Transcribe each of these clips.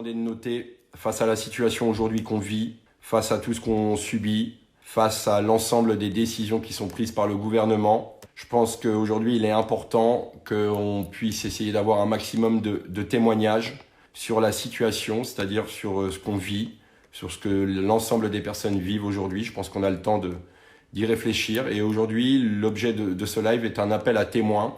demandé de noter face à la situation aujourd'hui qu'on vit, face à tout ce qu'on subit, face à l'ensemble des décisions qui sont prises par le gouvernement. Je pense qu'aujourd'hui, il est important qu'on puisse essayer d'avoir un maximum de témoignages sur la situation, c'est-à-dire sur ce qu'on vit, sur ce que l'ensemble des personnes vivent aujourd'hui. Je pense qu'on a le temps d'y réfléchir. Et aujourd'hui, l'objet de ce live est un appel à témoins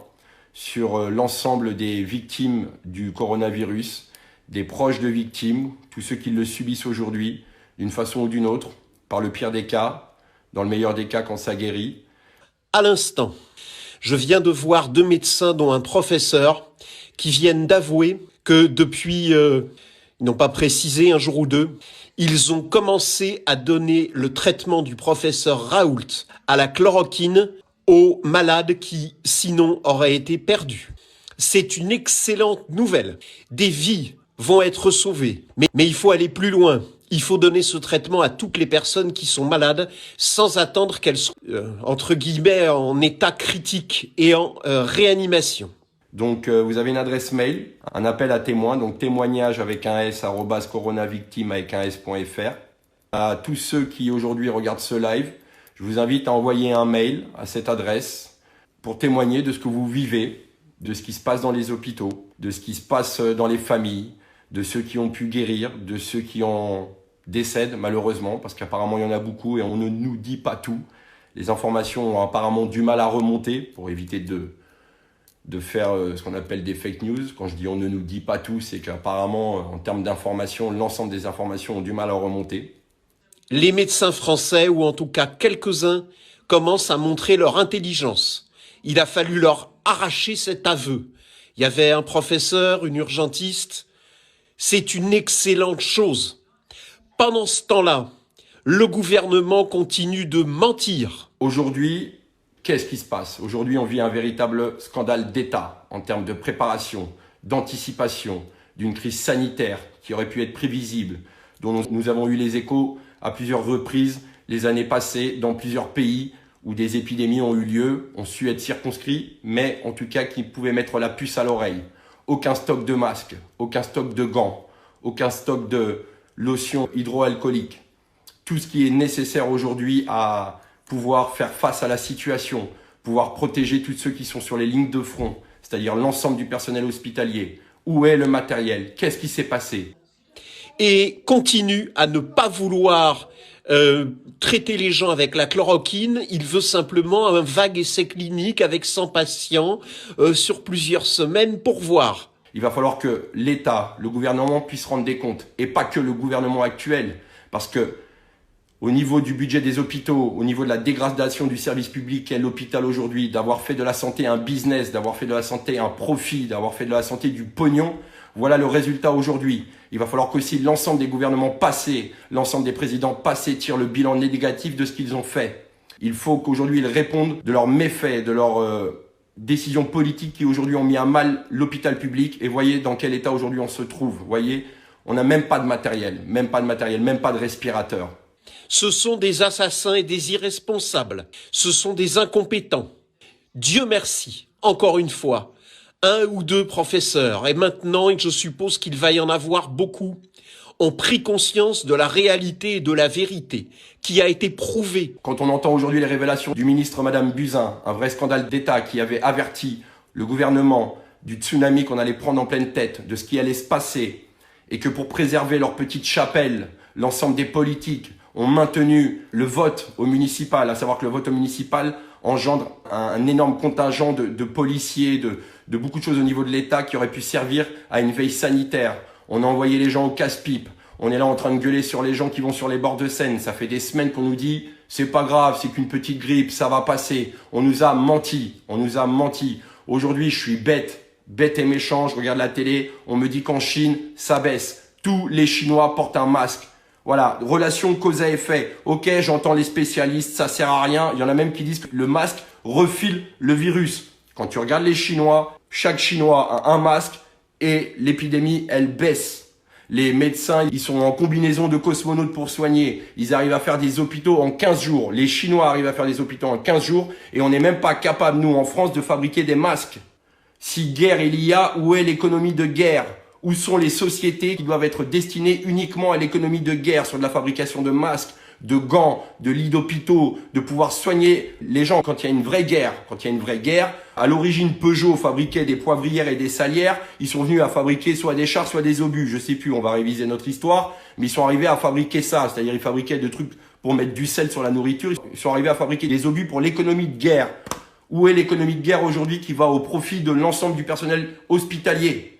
sur l'ensemble des victimes du coronavirus, des proches de victimes, tous ceux qui le subissent aujourd'hui, d'une façon ou d'une autre, par le pire des cas, dans le meilleur des cas quand ça guérit. À l'instant, je viens de voir 2 médecins, dont un professeur, qui viennent d'avouer que depuis, ils n'ont pas précisé, un jour ou deux, ils ont commencé à donner le traitement du professeur Raoult à la chloroquine aux malades qui, sinon, auraient été perdus. C'est une excellente nouvelle. Des vies vont être sauvées. Mais il faut aller plus loin. Il faut donner ce traitement à toutes les personnes qui sont malades sans attendre qu'elles soient, entre guillemets, en état critique et en réanimation. Donc vous avez une adresse mail, un appel à témoins, donc témoignage avec un s @coronavictime avec un s.fr. À tous ceux qui aujourd'hui regardent ce live, je vous invite à envoyer un mail à cette adresse pour témoigner de ce que vous vivez, de ce qui se passe dans les hôpitaux, de ce qui se passe dans les familles, de ceux qui ont pu guérir, de ceux qui en décèdent malheureusement, parce qu'apparemment il y en a beaucoup et on ne nous dit pas tout. Les informations ont apparemment du mal à remonter pour éviter de faire ce qu'on appelle des fake news. Quand je dis on ne nous dit pas tout, c'est qu'apparemment en termes d'informations, l'ensemble des informations ont du mal à remonter. Les médecins français, ou en tout cas quelques-uns, commencent à montrer leur intelligence. Il a fallu leur arracher cet aveu. Il y avait un professeur, une urgentiste. C'est une excellente chose. Pendant ce temps-là, le gouvernement continue de mentir. Aujourd'hui, qu'est-ce qui se passe? Aujourd'hui, on vit un véritable scandale d'État en termes de préparation, d'anticipation, d'une crise sanitaire qui aurait pu être prévisible, dont nous avons eu les échos à plusieurs reprises les années passées dans plusieurs pays où des épidémies ont eu lieu, ont su être circonscrits, mais en tout cas qui pouvaient mettre la puce à l'oreille. Aucun stock de masques, aucun stock de gants, aucun stock de lotion hydroalcoolique. Tout ce qui est nécessaire aujourd'hui à pouvoir faire face à la situation, pouvoir protéger tous ceux qui sont sur les lignes de front, c'est-à-dire l'ensemble du personnel hospitalier. Où est le matériel? Qu'est-ce qui s'est passé? Et continue à ne pas vouloir traiter les gens avec la chloroquine. Il veut simplement un vague essai clinique avec 100 patients sur plusieurs semaines pour voir. Il va falloir que l'État, le gouvernement puisse rendre des comptes, et pas que le gouvernement actuel, parce que au niveau du budget des hôpitaux, au niveau de la dégradation du service public qu'est l'hôpital aujourd'hui, d'avoir fait de la santé un business, d'avoir fait de la santé un profit, d'avoir fait de la santé du pognon, voilà le résultat aujourd'hui. Il va falloir qu'aussi l'ensemble des gouvernements passés, l'ensemble des présidents passés tirent le bilan négatif de ce qu'ils ont fait. Il faut qu'aujourd'hui ils répondent de leurs méfaits, de leurs décisions politiques qui aujourd'hui ont mis à mal l'hôpital public. Et voyez dans quel état aujourd'hui on se trouve. Voyez, on n'a même pas de matériel, même pas de respirateurs. Ce sont des assassins et des irresponsables. Ce sont des incompétents. Dieu merci, encore une fois, 1 ou 2 professeurs, et maintenant, je suppose qu'il va y en avoir beaucoup, ont pris conscience de la réalité et de la vérité qui a été prouvée. Quand on entend aujourd'hui les révélations du ministre Madame Buzyn, un vrai scandale d'État qui avait averti le gouvernement du tsunami qu'on allait prendre en pleine tête, de ce qui allait se passer, et que pour préserver leur petite chapelle, l'ensemble des politiques ont maintenu le vote au municipal, à savoir que le vote au municipal engendre un énorme contingent de policiers, de beaucoup de choses au niveau de l'État qui auraient pu servir à une veille sanitaire. On a envoyé les gens au casse-pipe. On est là en train de gueuler sur les gens qui vont sur les bords de Seine. Ça fait des semaines qu'on nous dit « c'est pas grave, c'est qu'une petite grippe, ça va passer ». On nous a menti, Aujourd'hui, je suis bête et méchant, je regarde la télé, on me dit qu'en Chine, ça baisse. Tous les Chinois portent un masque. Voilà, relation cause à effet. Ok, j'entends les spécialistes, ça sert à rien. Il y en a même qui disent que le masque refile le virus. Quand tu regardes les Chinois, chaque Chinois a un masque et l'épidémie, elle baisse. Les médecins, ils sont en combinaison de cosmonautes pour soigner. Ils arrivent à faire des hôpitaux en 15 jours. Les Chinois arrivent à faire des hôpitaux en 15 jours et on n'est même pas capable, nous, en France, de fabriquer des masques. Si guerre il y a, où est l'économie de guerre? Où sont les sociétés qui doivent être destinées uniquement à l'économie de guerre, sur de la fabrication de masques, de gants, de lits d'hôpitaux, de pouvoir soigner les gens quand il y a une vraie guerre. Quand il y a une vraie guerre, à l'origine, Peugeot fabriquait des poivrières et des salières. Ils sont venus à fabriquer soit des chars, soit des obus. Je sais plus, on va réviser notre histoire. Mais ils sont arrivés à fabriquer ça. C'est-à-dire, ils fabriquaient des trucs pour mettre du sel sur la nourriture. Ils sont arrivés à fabriquer des obus pour l'économie de guerre. Où est l'économie de guerre aujourd'hui qui va au profit de l'ensemble du personnel hospitalier?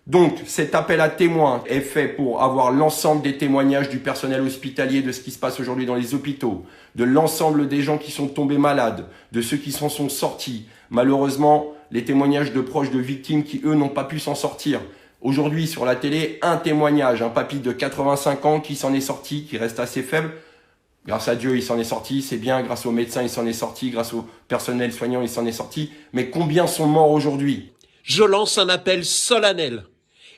Donc, cet appel à témoins est fait pour avoir l'ensemble des témoignages du personnel hospitalier de ce qui se passe aujourd'hui dans les hôpitaux, de l'ensemble des gens qui sont tombés malades, de ceux qui s'en sont sortis. Malheureusement, les témoignages de proches de victimes qui, eux, n'ont pas pu s'en sortir. Aujourd'hui, sur la télé, un témoignage, un papy de 85 ans qui s'en est sorti, qui reste assez faible. Grâce à Dieu, il s'en est sorti, c'est bien. Grâce aux médecins, il s'en est sorti. Grâce au personnel soignant, il s'en est sorti. Mais combien sont morts aujourd'hui? Je lance un appel solennel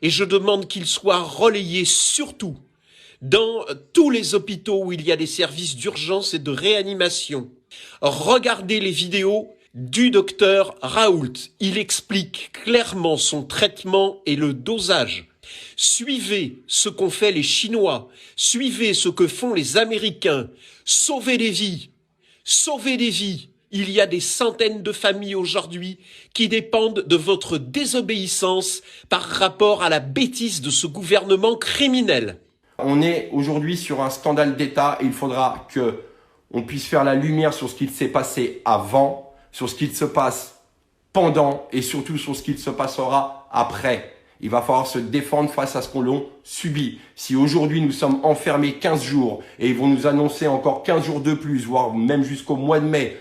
et je demande qu'il soit relayé surtout dans tous les hôpitaux où il y a des services d'urgence et de réanimation. Regardez les vidéos du docteur Raoult. Il explique clairement son traitement et le dosage. Suivez ce qu'ont fait les Chinois. Suivez ce que font les Américains. Sauvez des vies. Sauvez des vies. Il y a des centaines de familles aujourd'hui qui dépendent de votre désobéissance par rapport à la bêtise de ce gouvernement criminel. On est aujourd'hui sur un scandale d'État et il faudra que on puisse faire la lumière sur ce qu'il s'est passé avant, sur ce qu'il se passe pendant et surtout sur ce qu'il se passera après. Il va falloir se défendre face à ce qu'on l'a subi. Si aujourd'hui nous sommes enfermés 15 jours et ils vont nous annoncer encore 15 jours de plus, voire même jusqu'au mois de mai,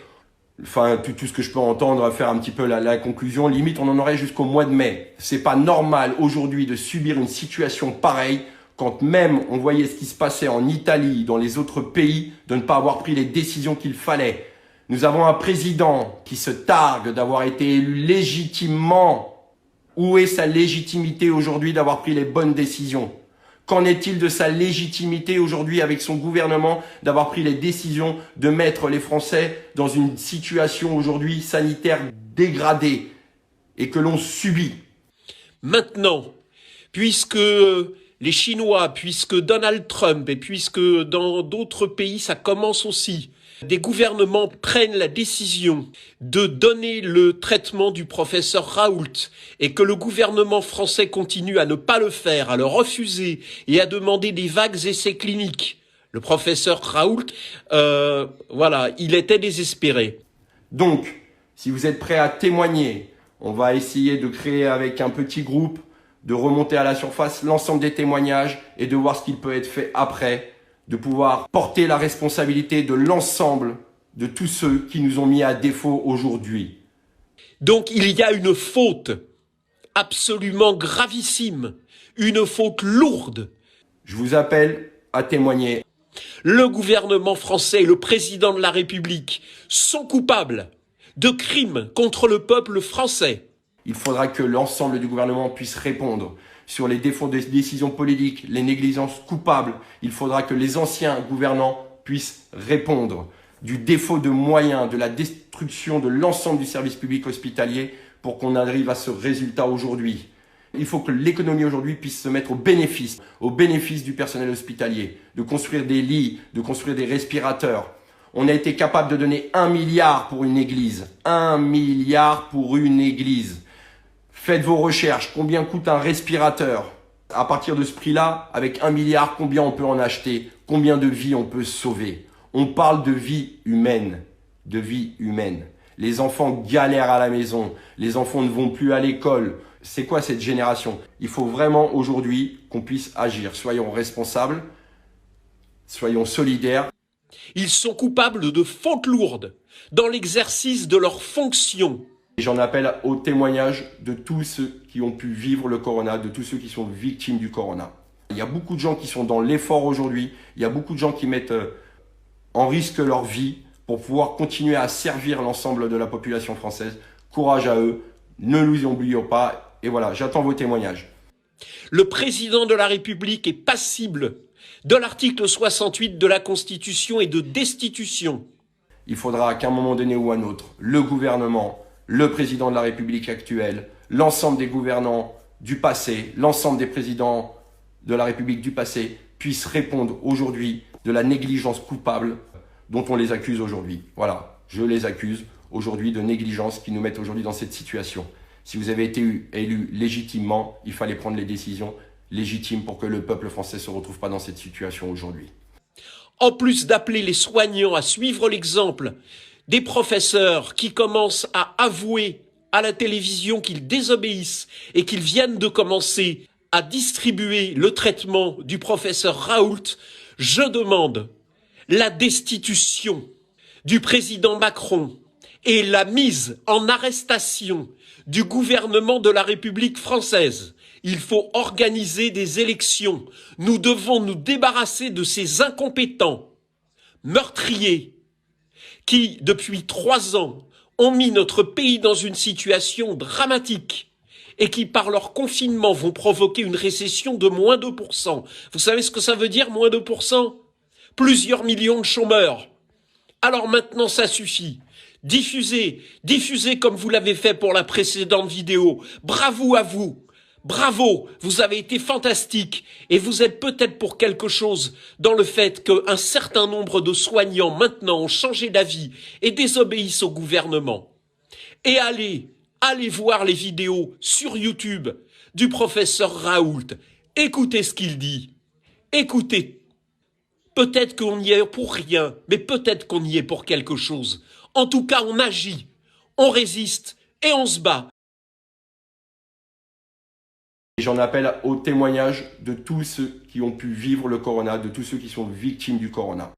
enfin tout ce que je peux entendre, faire un petit peu la conclusion, limite on en aurait jusqu'au mois de mai. C'est pas normal aujourd'hui de subir une situation pareille quand même on voyait ce qui se passait en Italie, dans les autres pays, de ne pas avoir pris les décisions qu'il fallait. Nous avons un président qui se targue d'avoir été élu légitimement. Où est sa légitimité aujourd'hui d'avoir pris les bonnes décisions? Qu'en est-il de sa légitimité aujourd'hui avec son gouvernement d'avoir pris les décisions de mettre les Français dans une situation aujourd'hui sanitaire dégradée et que l'on subit? Maintenant, puisque les Chinois, puisque Donald Trump et puisque dans d'autres pays ça commence aussi, des gouvernements prennent la décision de donner le traitement du professeur Raoult et que le gouvernement français continue à ne pas le faire, à le refuser et à demander des vagues essais cliniques. Le professeur Raoult, il était désespéré. Donc, si vous êtes prêts à témoigner, on va essayer de créer avec un petit groupe, de remonter à la surface l'ensemble des témoignages et de voir ce qu'il peut être fait après, de pouvoir porter la responsabilité de l'ensemble de tous ceux qui nous ont mis à défaut aujourd'hui. Donc il y a une faute absolument gravissime, une faute lourde. Je vous appelle à témoigner. Le gouvernement français et le président de la République sont coupables de crimes contre le peuple français. Il faudra que l'ensemble du gouvernement puisse répondre sur les défauts des décisions politiques, les négligences coupables. Il faudra que les anciens gouvernants puissent répondre du défaut de moyens, de la destruction de l'ensemble du service public hospitalier pour qu'on arrive à ce résultat aujourd'hui. Il faut que l'économie aujourd'hui puisse se mettre au bénéfice du personnel hospitalier, de construire des lits, de construire des respirateurs. On a été capable de donner 1 milliard pour une église. 1 milliard pour une église. Faites vos recherches. Combien coûte un respirateur? À partir de ce prix-là, avec 1 milliard, combien on peut en acheter? Combien de vies on peut sauver? On parle de vie humaine. De vie humaine. Les enfants galèrent à la maison. Les enfants ne vont plus à l'école. C'est quoi cette génération? Il faut vraiment aujourd'hui qu'on puisse agir. Soyons responsables. Soyons solidaires. Ils sont coupables de fautes lourdes dans l'exercice de leurs fonctions. J'en appelle au témoignage de tous ceux qui ont pu vivre le corona, de tous ceux qui sont victimes du corona. Il y a beaucoup de gens qui sont dans l'effort aujourd'hui, il y a beaucoup de gens qui mettent en risque leur vie pour pouvoir continuer à servir l'ensemble de la population française. Courage à eux, ne nous oublions pas, et voilà, j'attends vos témoignages. Le président de la République est passible de l'article 68 de la Constitution et de destitution. Il faudra qu'à un moment donné ou un autre, le gouvernement, le président de la République actuelle, l'ensemble des gouvernants du passé, l'ensemble des présidents de la République du passé puissent répondre aujourd'hui de la négligence coupable dont on les accuse aujourd'hui. Voilà, je les accuse aujourd'hui de négligence qui nous mettent aujourd'hui dans cette situation. Si vous avez été élu légitimement, il fallait prendre les décisions légitimes pour que le peuple français ne se retrouve pas dans cette situation aujourd'hui. En plus d'appeler les soignants à suivre l'exemple des professeurs qui commencent à avouer à la télévision qu'ils désobéissent et qu'ils viennent de commencer à distribuer le traitement du professeur Raoult, je demande la destitution du président Macron et la mise en arrestation du gouvernement de la République française. Il faut organiser des élections. Nous devons nous débarrasser de ces incompétents, meurtriers, qui, depuis 3 ans, ont mis notre pays dans une situation dramatique et qui, par leur confinement, vont provoquer une récession de moins 2%. Vous savez ce que ça veut dire, moins 2%? Plusieurs millions de chômeurs. Alors maintenant, ça suffit. Diffusez comme vous l'avez fait pour la précédente vidéo. Bravo à vous. Bravo, vous avez été fantastique et vous êtes peut-être pour quelque chose dans le fait qu'un certain nombre de soignants maintenant ont changé d'avis et désobéissent au gouvernement. Et allez voir les vidéos sur YouTube du professeur Raoult. Écoutez ce qu'il dit. Écoutez. Peut-être qu'on y est pour rien, mais peut-être qu'on y est pour quelque chose. En tout cas, on agit, on résiste et on se bat. J'en appelle au témoignage de tous ceux qui ont pu vivre le corona, de tous ceux qui sont victimes du corona.